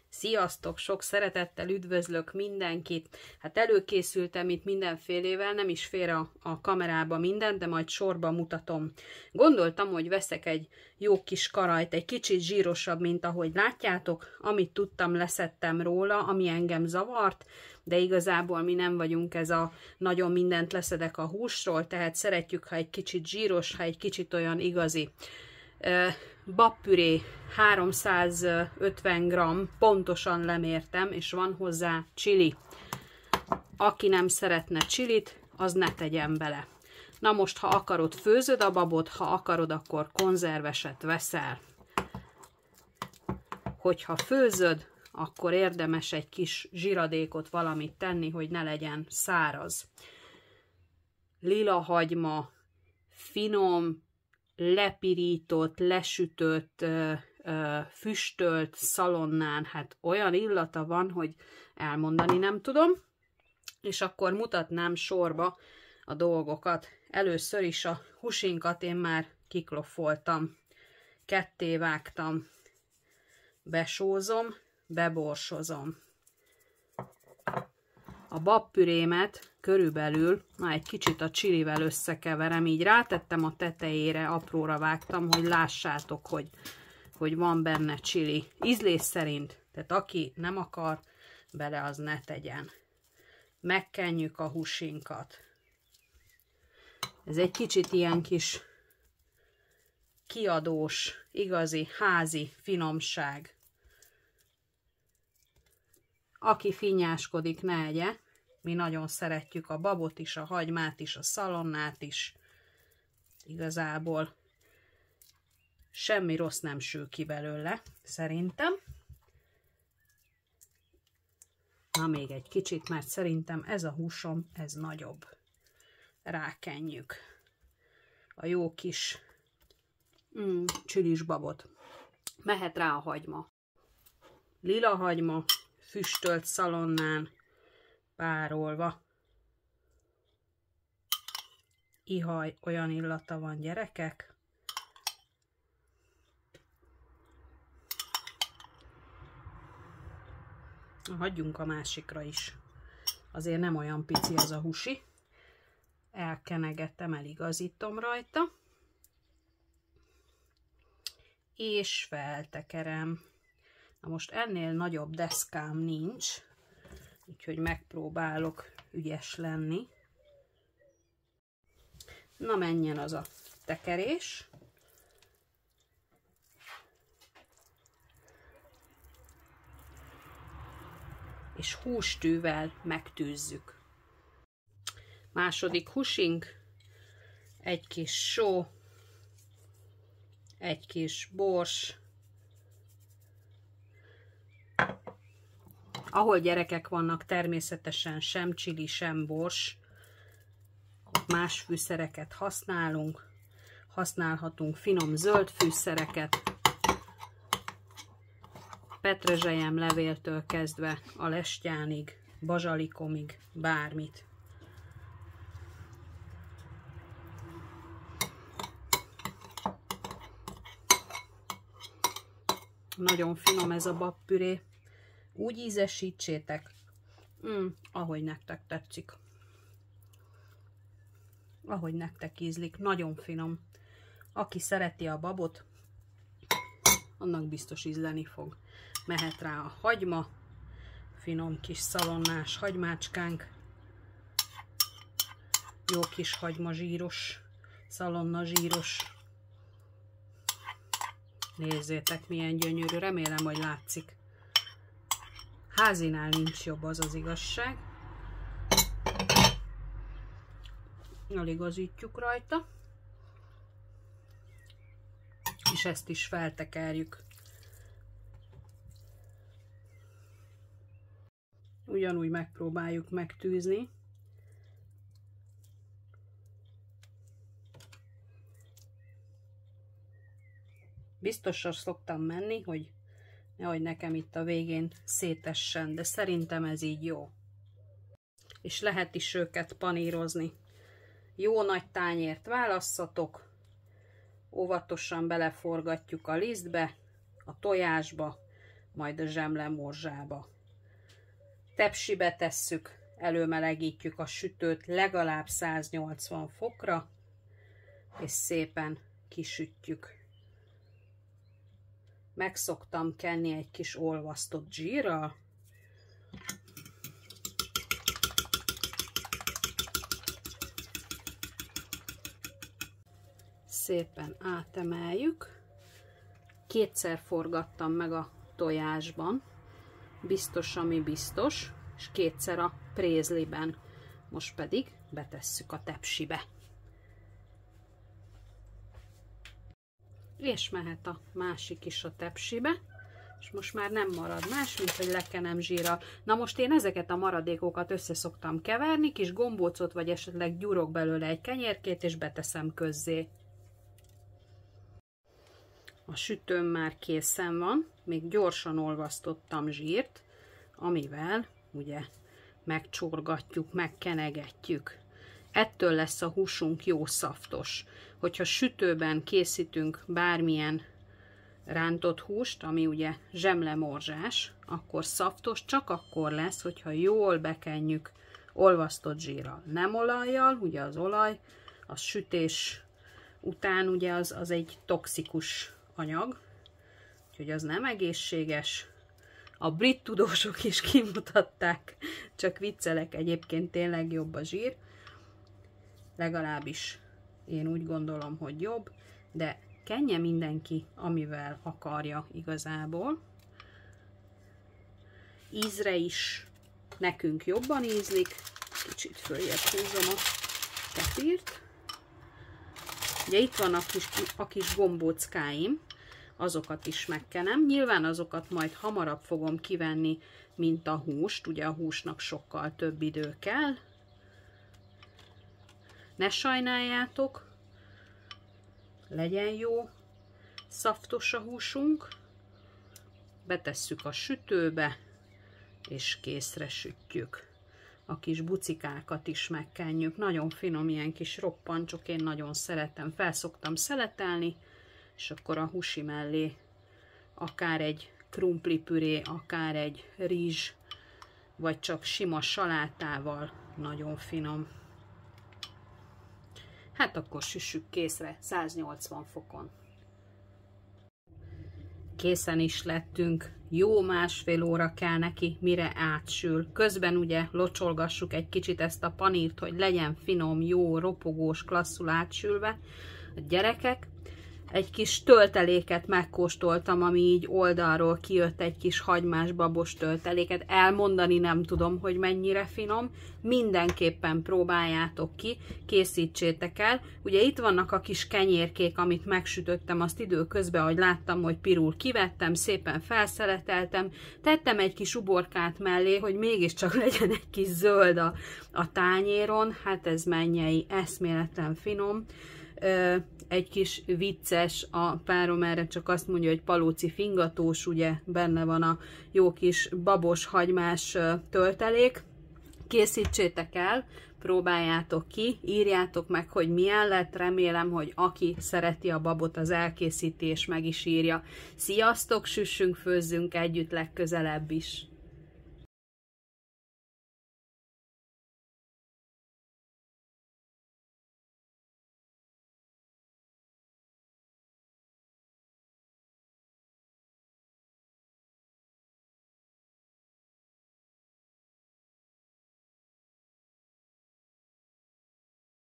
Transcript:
Sziasztok! Sok szeretettel üdvözlök mindenkit. Hát előkészültem itt mindenfélével, nem is fér a kamerába minden, de majd sorba mutatom. Gondoltam, hogy veszek egy jó kis karajt, egy kicsit zsírosabb, mint ahogy látjátok. Amit tudtam, leszettem róla, ami engem zavart, de igazából mi nem vagyunk ez a nagyon mindent leszedek a húsról, tehát szeretjük, ha egy kicsit zsíros, ha egy kicsit olyan igazi. Babpüré 350 g, pontosan lemértem, és van hozzá chili. Aki nem szeretne chilit, az ne tegyen bele. Na most, ha akarod, főzöd a babot, ha akarod, akkor konzerveset veszel. Hogyha főzöd, akkor érdemes egy kis zsiradékot valamit tenni, hogy ne legyen száraz. Lila hagyma, finom, lepirított, lesütött, füstölt szalonnán, hát olyan illata van, hogy elmondani nem tudom, és akkor mutatnám sorba a dolgokat. Először is a húsinkat én már kikloffoltam, ketté vágtam, besózom, beborsozom. A babpürémet körülbelül már egy kicsit a csilivel összekeverem, így rátettem a tetejére, apróra vágtam, hogy lássátok, hogy van benne csili. Ízlés szerint, tehát aki nem akar bele, az ne tegyen. Megkenjük a húsinkat. Ez egy kicsit ilyen kis kiadós, igazi, házi finomság. Aki finnyáskodik, ne egye. Mi nagyon szeretjük a babot is, a hagymát is, a szalonnát is. Igazából semmi rossz nem sül ki belőle, szerintem. Na, még egy kicsit, mert szerintem ez a húsom, ez nagyobb. Rákenjük a jó kis csilis babot. Mehet rá a hagyma. Lila hagyma, füstölt szalonnán, párolva. Ihaj, olyan illata van, gyerekek. Hagyjunk a másikra is. Azért nem olyan pici az a húsi. Elkenegetem, eligazítom rajta. És feltekerem. Na most ennél nagyobb deszkám nincs, úgyhogy megpróbálok ügyes lenni. Na, menjen az a tekerés. És hústűvel megtűzzük. Második húsink, egy kis só, egy kis bors. Ahol gyerekek vannak, természetesen sem csili, sem bors. Más fűszereket használunk. Használhatunk finom zöld fűszereket. Petrezselyem levéltől kezdve a lestjánig, bazsalikomig, bármit. Nagyon finom ez a babpüré. Úgy ízesítsétek, ahogy nektek tetszik. Ahogy nektek ízlik, nagyon finom. Aki szereti a babot, annak biztos ízleni fog. Mehet rá a hagyma, finom kis szalonnás hagymácskánk. Jó kis hagyma zsíros, szalonna zsíros. Nézzétek, milyen gyönyörű, remélem, hogy látszik. Házinál nincs jobb, az az igazság. Eligazítjuk rajta. És ezt is feltekerjük. Ugyanúgy megpróbáljuk megtűzni. Biztosra szoktam menni, hogy nehogy nekem itt a végén szétessen, de szerintem ez így jó. És lehet is őket panírozni. Jó nagy tányért válasszatok, óvatosan beleforgatjuk a lisztbe, a tojásba, majd a zsemlemorzsába. Tepsibe tesszük, előmelegítjük a sütőt legalább 180 fokra, és szépen kisütjük. Meg szoktam kenni egy kis olvasztott zsírral. Szépen átemeljük. Kétszer forgattam meg a tojásban, biztos, ami biztos, és kétszer a prézliben. Most pedig betesszük a tepsibe. És mehet a másik is a tepsibe, és most már nem marad más, mint hogy lekenem zsírral. Na most én ezeket a maradékokat össze szoktam keverni, kis gombócot, vagy esetleg gyúrok belőle egy kenyérkét, és beteszem közzé. A sütőm már készen van, még gyorsan olvasztottam zsírt, amivel ugye megcsorgatjuk, megkenegetjük. Ettől lesz a húsunk jó szaftos. Hogyha sütőben készítünk bármilyen rántott húst, ami ugye zsemlemorzsás, akkor szaftos csak akkor lesz, hogyha jól bekenjük olvasztott zsírral. Nem olajjal, ugye az olaj, az sütés után ugye az egy toxikus anyag, úgyhogy az nem egészséges. A brit tudósok is kimutatták, csak viccelek, egyébként tényleg jobb a zsír. Legalábbis én úgy gondolom, hogy jobb, de kenje mindenki, amivel akarja igazából. Ízre is nekünk jobban ízlik. Kicsit följebb húzom a papírt. Ugye itt vannak a kis gombóckáim, azokat is megkenem. Nyilván azokat majd hamarabb fogom kivenni, mint a húst. Ugye a húsnak sokkal több idő kell. Ne sajnáljátok, legyen jó, szaftos a húsunk. Betesszük a sütőbe, és készre sütjük. A kis bucikákat is megkenjük. Nagyon finom ilyen kis roppancsok, én nagyon szeretem. Felszoktam szeletelni, és akkor a húsi mellé akár egy krumplipüré, akár egy rizs, vagy csak sima salátával. Nagyon finom. Hát akkor süssük készre 180 fokon. Készen is lettünk, jó másfél óra kell neki, mire átsül. Közben ugye locsolgassuk egy kicsit ezt a panírt, hogy legyen finom, jó, ropogós, klasszul átsülve. A gyerekek, egy kis tölteléket megkóstoltam, ami így oldalról kijött, egy kis hagymás babos tölteléket. Elmondani nem tudom, hogy mennyire finom. Mindenképpen próbáljátok ki, készítsétek el. Ugye itt vannak a kis kenyérkék, amit megsütöttem, azt időközben, hogy láttam, hogy pirul, kivettem, szépen felszeleteltem, tettem egy kis uborkát mellé, hogy mégiscsak legyen egy kis zöld a tányéron. Hát ez mennyei, eszméletlen finom. Egy kis vicces, a párom erre csak azt mondja, hogy palóci fingatós, ugye benne van a jó kis babos hagymás töltelék. Készítsétek el, próbáljátok ki, írjátok meg, hogy milyen lett, remélem, hogy aki szereti a babot, az elkészíti és meg is írja. Sziasztok, süssünk, főzzünk együtt legközelebb is!